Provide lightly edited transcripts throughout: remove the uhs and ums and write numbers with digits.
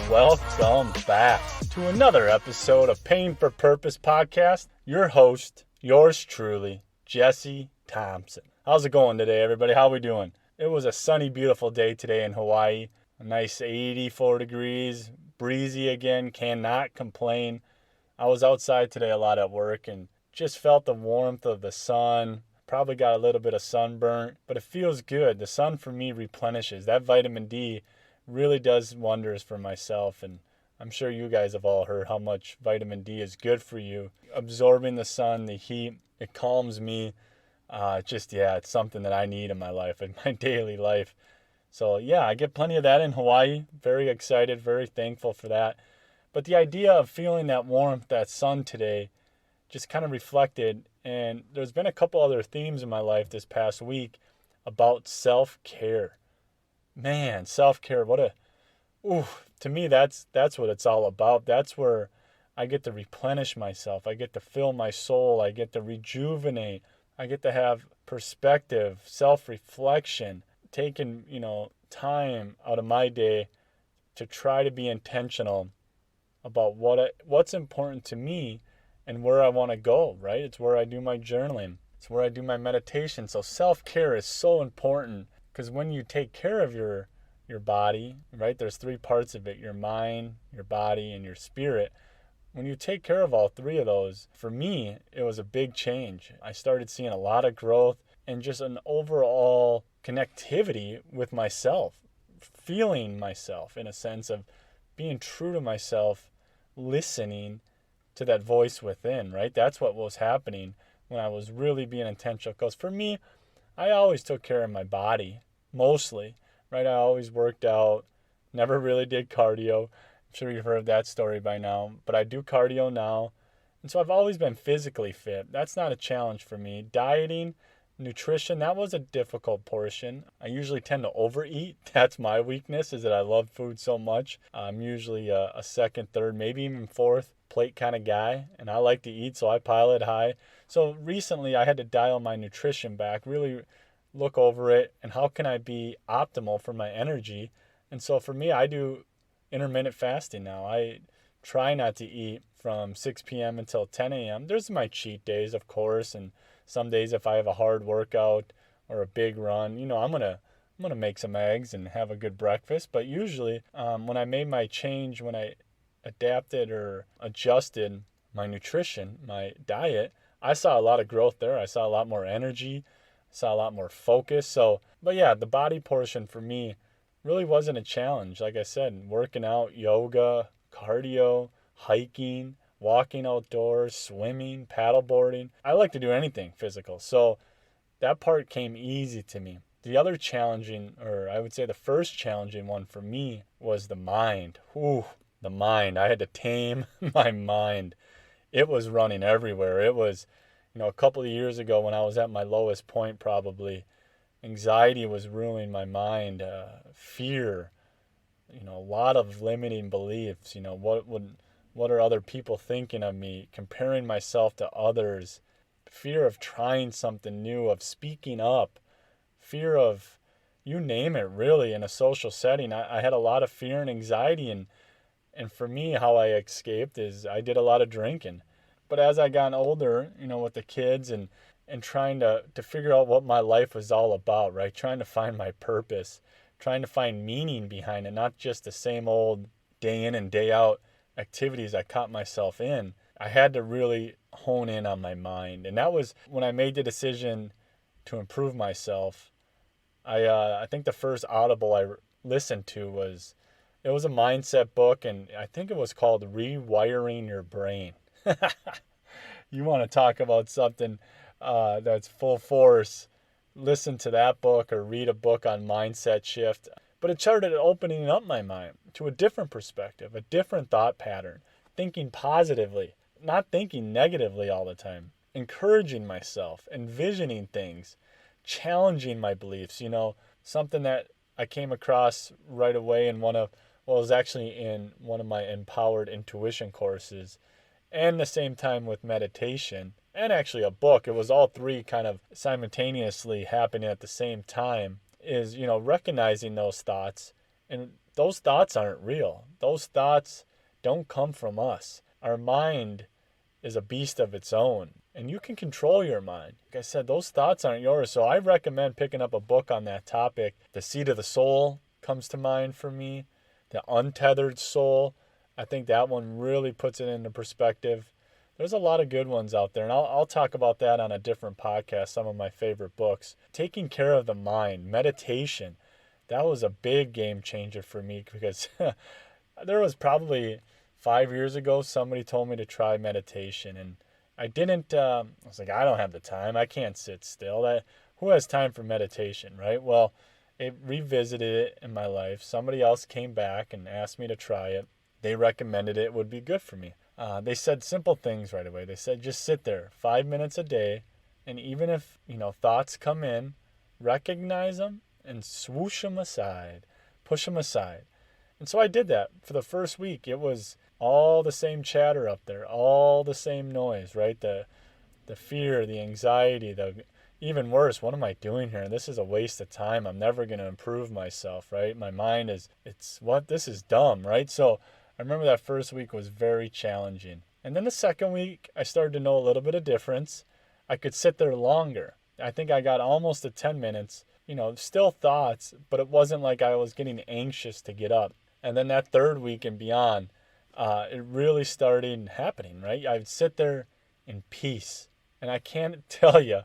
Welcome back to another episode of Pain for Purpose podcast. Your host, yours truly, Jesse Thompson. How's it going today, everybody? How we doing? It was a sunny, beautiful day today in Hawaii. A nice 84 degrees, breezy again, cannot complain. I was outside today a lot at work and just felt the warmth of the sun. Probably got a little bit of sunburn, but it feels good. The sun for me replenishes. That vitamin D really does wonders for myself, and I'm sure you guys have all heard how much vitamin D is good for you. Absorbing the sun, the heat, it calms me. It's something that I need in my life, in my daily life. So yeah, I get plenty of that in Hawaii. Very excited, very thankful for that. But the idea of feeling that warmth, that sun today, just kind of reflected, and there's been a couple other themes in my life this past week about self-care. Man, self-care, to me, that's what it's all about. That's where I get to replenish myself. I get to fill my soul. I get to rejuvenate. I get to have perspective, self-reflection, taking, time out of my day to try to be intentional about what's important to me and where I want to go, right? It's where I do my journaling. It's where I do my meditation. So self-care is so important. Because when you take care of your body, right, there's three parts of it, your mind, your body, and your spirit. When you take care of all three of those, for me, it was a big change. I started seeing a lot of growth and just an overall connectivity with myself, feeling myself in a sense of being true to myself, listening to that voice within, right? That's what was happening when I was really being intentional. Because for me, I always took care of my body, mostly, right? I always worked out, never really did cardio. I'm sure you've heard that story by now, but I do cardio now. And so I've always been physically fit. That's not a challenge for me. Dieting, nutrition, that was a difficult portion. I usually tend to overeat. That's my weakness, is that I love food so much. I'm usually a second, third, maybe even fourth plate kind of guy, and I like to eat, so I pile it high. So recently I had to dial my nutrition back, really look over it, and how can I be optimal for my energy. And so for me, I do intermittent fasting now. I try not to eat from 6 p.m. until 10 a.m. There's my cheat days, of course, and some days if I have a hard workout or a big run, I'm gonna make some eggs and have a good breakfast. But usually when I made my change, when I adapted or adjusted my nutrition, my diet, I saw a lot of growth there. I saw a lot more energy, saw a lot more focus. But yeah, the body portion for me really wasn't a challenge. Like I said, working out, yoga, cardio, hiking, walking outdoors, swimming, paddleboarding. I like to do anything physical. So that part came easy to me. The other challenging, or I would say the first challenging one for me, was the mind. The mind. I had to tame my mind. It was running everywhere. It was, a couple of years ago when I was at my lowest point, probably, anxiety was ruling my mind, fear, a lot of limiting beliefs. What are other people thinking of me? Comparing myself to others, fear of trying something new, of speaking up, fear of, you name it, really, in a social setting. I had a lot of fear and anxiety, and for me, how I escaped is I did a lot of drinking. But as I got older, with the kids and trying to figure out what my life was all about, right? Trying to find my purpose, trying to find meaning behind it, not just the same old day in and day out activities I caught myself in. I had to really hone in on my mind. And that was when I made the decision to improve myself. I think the first Audible I listened to was a mindset book, and I think it was called Rewiring Your Brain. You want to talk about something that's full force, listen to that book or read a book on mindset shift. But it started opening up my mind to a different perspective, a different thought pattern, thinking positively, not thinking negatively all the time, encouraging myself, envisioning things, challenging my beliefs. Something that I came across right away in it was actually in one of my empowered intuition courses, and the same time with meditation, and actually a book. It was all three kind of simultaneously happening at the same time, is, recognizing those thoughts and those thoughts aren't real. Those thoughts don't come from us. Our mind is a beast of its own, and you can control your mind. Like I said, those thoughts aren't yours. So I recommend picking up a book on that topic. The Seat of the Soul comes to mind for me. The Untethered Soul. I think that one really puts it into perspective. There's a lot of good ones out there, and I'll talk about that on a different podcast, some of my favorite books. Taking care of the mind, meditation. That was a big game changer for me because there was probably 5 years ago somebody told me to try meditation, and I didn't. I was like, I don't have the time. I can't sit still. Who has time for meditation, right? Well, it revisited it in my life. Somebody else came back and asked me to try it. They recommended it would be good for me. They said simple things right away. They said just sit there 5 minutes a day, and even if thoughts come in, recognize them and swoosh them aside, push them aside. And so I did that for the first week. It was all the same chatter up there, all the same noise, right? The fear, the anxiety, even worse, what am I doing here? This is a waste of time. I'm never going to improve myself, right? My mind this is dumb, right? So I remember that first week was very challenging. And then the second week, I started to know a little bit of difference. I could sit there longer. I think I got almost to 10 minutes, still thoughts, but it wasn't like I was getting anxious to get up. And then that third week and beyond, it really started happening, right? I would sit there in peace. And I can't tell you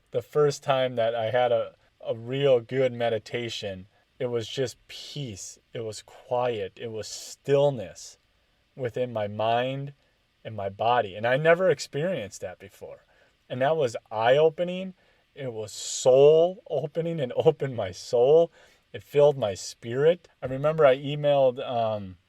the first time that I had a real good meditation, it was just peace. It was quiet. It was stillness within my mind and my body. And I never experienced that before. And that was eye-opening. It was soul-opening and opened my soul. It filled my spirit. I remember I emailed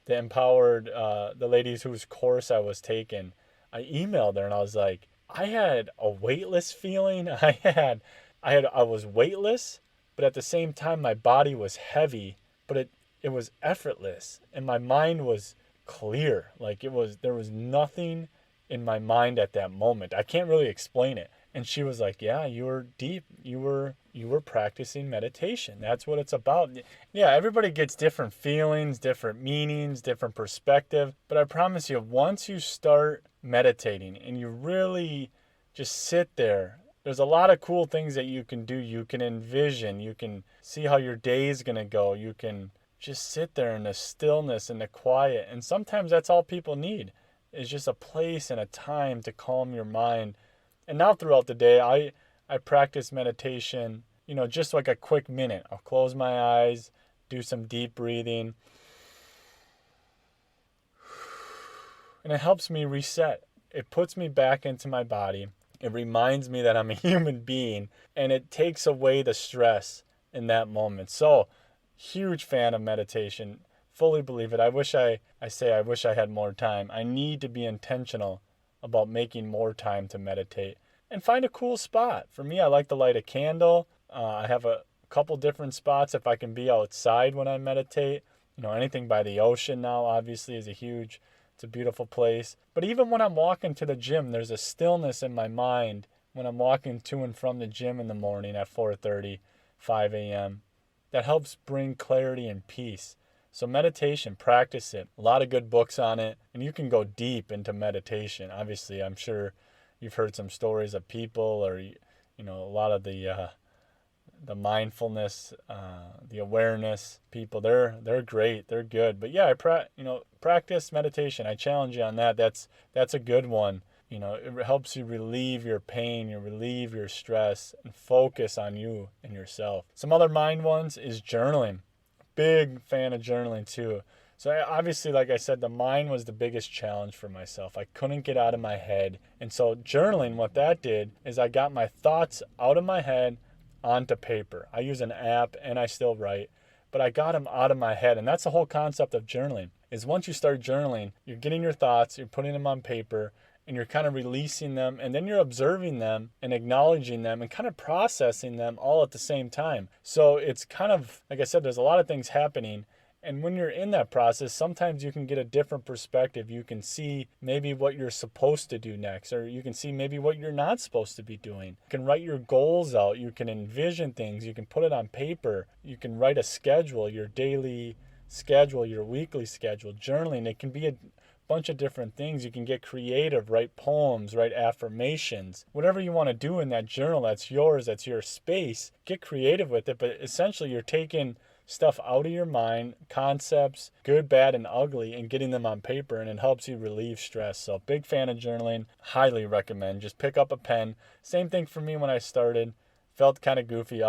the Empowered, the ladies whose course I was taking. I emailed her and I was like, I had a weightless feeling. I was weightless, but at the same time my body was heavy, but it was effortless and my mind was clear. Like there was nothing in my mind at that moment. I can't really explain it. And she was like, yeah, you were deep. You were practicing meditation. That's what it's about. Yeah, everybody gets different feelings, different meanings, different perspective. But I promise you, once you start meditating and you really just sit there, there's a lot of cool things that you can do. You can envision. You can see how your day is going to go. You can just sit there in the stillness and the quiet. And sometimes that's all people need is just a place and a time to calm your mind. And now throughout the day, I practice meditation, just like a quick minute. I'll close my eyes, do some deep breathing. And it helps me reset. It puts me back into my body. It reminds me that I'm a human being, and it takes away the stress in that moment. So, huge fan of meditation. Fully believe it. I wish I had more time. I need to be intentional about making more time to meditate and find a cool spot. For me, I like to light a candle. I have a couple different spots if I can be outside when I meditate. Anything by the ocean now obviously is it's a beautiful place. But even when I'm walking to the gym, there's a stillness in my mind when I'm walking to and from the gym in the morning at 4:30, 5 a.m. that helps bring clarity and peace. So meditation, practice it. A lot of good books on it. And you can go deep into meditation. Obviously, I'm sure you've heard some stories of people or, a lot of the mindfulness, the awareness people. They're great. They're good. But yeah, practice meditation. I challenge you on that. That's a good one. It helps you relieve your pain, relieve your stress, and focus on you and yourself. Some other mind ones is journaling. Big fan of journaling too. So obviously, like I said, the mind was the biggest challenge for myself. I couldn't get out of my head. And so journaling, what that did is I got my thoughts out of my head onto paper. I use an app and I still write, but I got them out of my head. And that's the whole concept of journaling is once you start journaling, you're getting your thoughts, you're putting them on paper, and you're kind of releasing them, and then you're observing them and acknowledging them and kind of processing them all at the same time. So it's kind of, like I said, there's a lot of things happening. And when you're in that process, sometimes you can get a different perspective. You can see maybe what you're supposed to do next, or you can see maybe what you're not supposed to be doing. You can write your goals out. You can envision things. You can put it on paper. You can write a schedule, your daily schedule, your weekly schedule, journaling. It can be a bunch of different things. You can get creative, write poems, write affirmations, whatever you want to do in that journal. That's yours, that's your space. Get creative with it, but essentially you're taking stuff out of your mind, concepts, good, bad, and ugly, and getting them on paper, and it helps you relieve stress. So big fan of journaling, highly recommend. Just pick up a pen. Same thing for me when I started. Felt kind of goofy.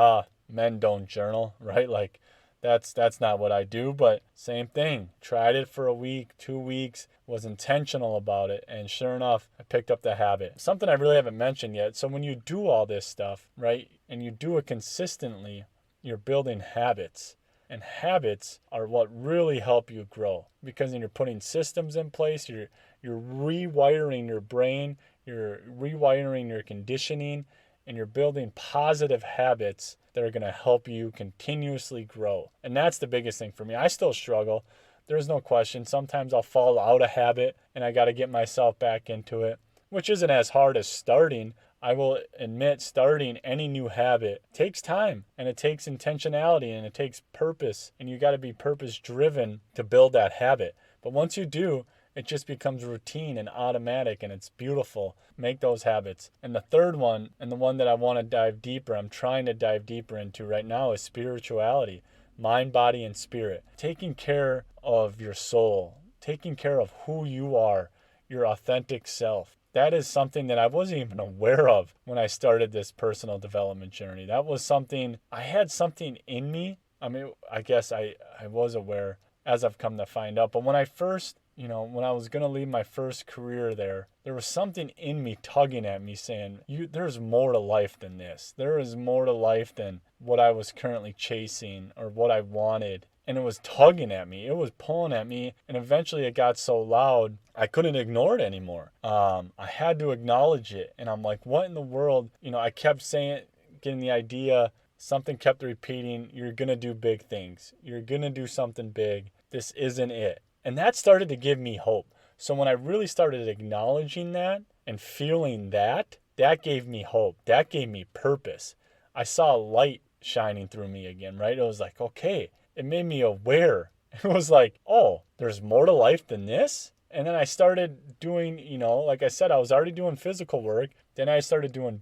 Men don't journal, right? Like that's not what I do, but same thing. Tried it for a week, 2 weeks, was intentional about it, and sure enough, I picked up the habit. Something I really haven't mentioned yet. So when you do all this stuff, right, and you do it consistently, you're building habits. And habits are what really help you grow, because then you're putting systems in place, you're rewiring your brain, you're rewiring your conditioning, and you're building positive habits that are going to help you continuously grow. And that's the biggest thing for me. I still struggle. There's no question. Sometimes I'll fall out of habit and I got to get myself back into it, which isn't as hard as starting. I will admit, starting any new habit takes time, and it takes intentionality, and it takes purpose, and you got to be purpose driven to build that habit. But once you do, it just becomes routine and automatic, and it's beautiful. Make those habits. And the third one, and the one that I want to dive deeper, I'm trying to dive deeper into right now, is spirituality. Mind, body, and spirit. Taking care of your soul. Taking care of who you are, your authentic self. That is something that I wasn't even aware of when I started this personal development journey. That was something, I had something in me. I mean, I guess I was aware, as I've come to find out. But when I first, when I was going to leave my first career there was something in me tugging at me saying, there's more to life than this. There is more to life than what I was currently chasing or what I wanted. And it was tugging at me. It was pulling at me. And eventually it got so loud, I couldn't ignore it anymore. I had to acknowledge it. And I'm like, what in the world? I kept saying, getting the idea, something kept repeating, you're going to do big things. You're going to do something big. This isn't it. And that started to give me hope. So when I really started acknowledging that and feeling that gave me hope. That gave me purpose. I saw light shining through me again, right? It was like, okay. It made me aware. It was like, oh, there's more to life than this? And then I started doing, like I said, I was already doing physical work. Then I started doing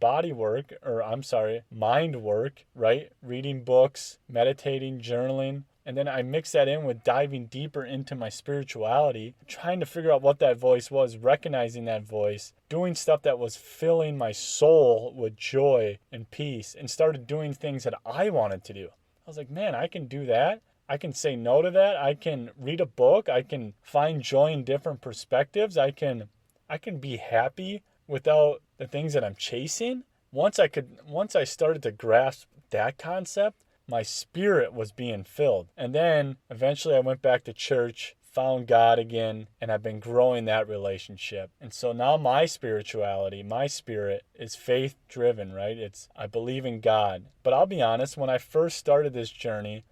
mind work, right? Reading books, meditating, journaling. And then I mixed that in with diving deeper into my spirituality, trying to figure out what that voice was, recognizing that voice, doing stuff that was filling my soul with joy and peace, and started doing things that I wanted to do. I was like, man, I can do that. I can say no to that. I can read a book. I can find joy in different perspectives. I can be happy without the things that I'm chasing. Once I started to grasp that concept, my spirit was being filled. And then eventually I went back to church, found God again, and I've been growing that relationship. And so now my spirituality, my spirit is faith driven, right? I believe in God. But I'll be honest, when I first started this journey,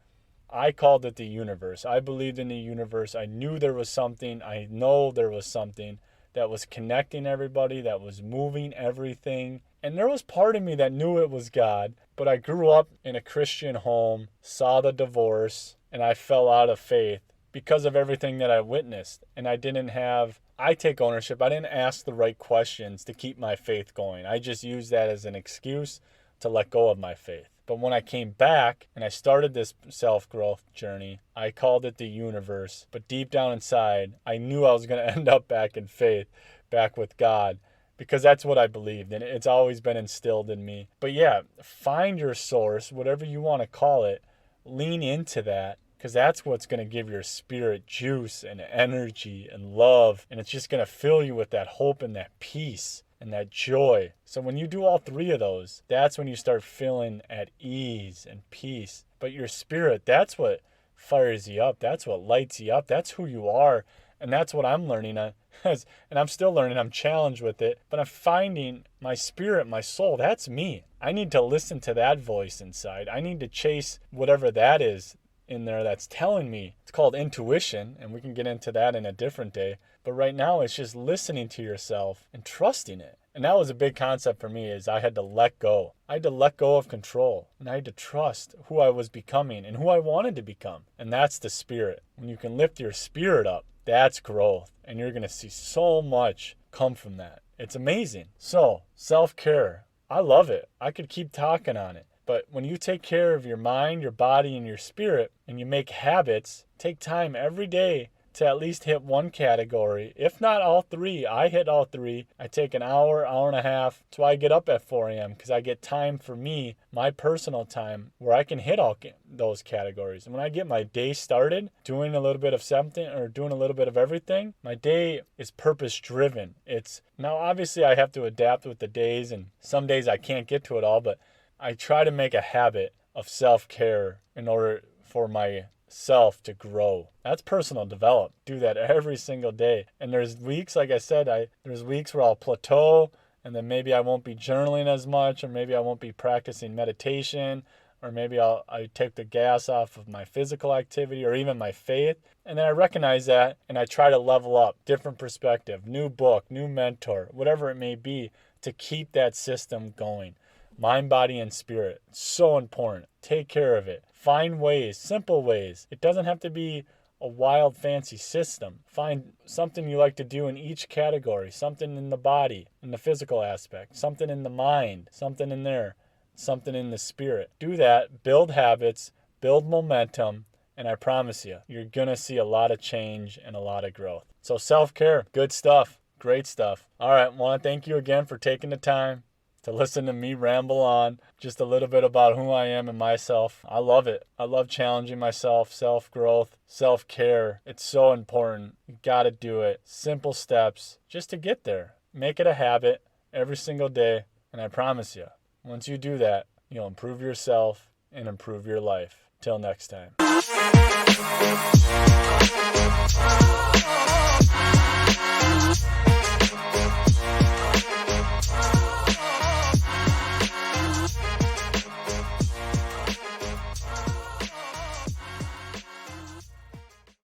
I called it the universe. I believed in the universe. I knew there was something. I know there was something that was connecting everybody, that was moving everything. And there was part of me that knew it was God, but I grew up in a Christian home, saw the divorce, and I fell out of faith because of everything that I witnessed. And I take ownership. I didn't ask the right questions to keep my faith going. I just used that as an excuse to let go of my faith. But when I came back and I started this self-growth journey, I called it the universe. But deep down inside, I knew I was going to end up back in faith, back with God, because that's what I believed, and it's always been instilled in me. But yeah, find your source, whatever you want to call it, lean into that, because that's what's going to give your spirit juice and energy and love, and it's just going to fill you with that hope and that peace and that joy. So when you do all three of those, that's when you start feeling at ease and peace. But your spirit, that's what fires you up. That's what lights you up. That's who you are. And that's what I'm learning. And I'm still learning. I'm challenged with it. But I'm finding my spirit, my soul, that's me. I need to listen to that voice inside. I need to chase whatever that is in there that's telling me. It's called intuition, and we can get into that in a different day. But right now, it's just listening to yourself and trusting it. And that was a big concept for me, is I had to let go. I had to let go of control, and I had to trust who I was becoming and who I wanted to become. And that's the spirit. When you can lift your spirit up, that's growth. And you're going to see so much come from that. It's amazing. So, self-care. I love it. I could keep talking on it. But when you take care of your mind, your body, and your spirit, and you make habits, take time every day to at least hit one category. If not all three, I hit all three. I take an hour, hour and a half. That's why I get up at 4 a.m. because I get time for me, my personal time, where I can hit all those categories. And when I get my day started doing a little bit of something or doing a little bit of everything, my day is purpose driven. Now obviously I have to adapt with the days, and some days I can't get to it all, but I try to make a habit of self-care in order for my self to grow. That's personal development. Do that every single day. And there's weeks, like I said, there's weeks where I'll plateau, and then maybe I won't be journaling as much, or maybe I won't be practicing meditation, or maybe I take the gas off of my physical activity or even my faith. And then I recognize that, and I try to level up, different perspective, new book, new mentor, whatever it may be, to keep that system going. Mind, body, and spirit. It's so important. Take care of it. Find ways, simple ways. It doesn't have to be a wild, fancy system. Find something you like to do in each category. Something in the body, in the physical aspect. Something in the mind. Something in there. Something in the spirit. Do that. Build habits. Build momentum. And I promise you, you're going to see a lot of change and a lot of growth. So self-care, good stuff. Great stuff. All right, I want to thank you again for taking the time to listen to me ramble on just a little bit about who I am and myself. I love it. I love challenging myself, self-growth, self-care. It's so important. You got to do it. Simple steps just to get there. Make it a habit every single day. And I promise you, once you do that, you'll improve yourself and improve your life. Till next time.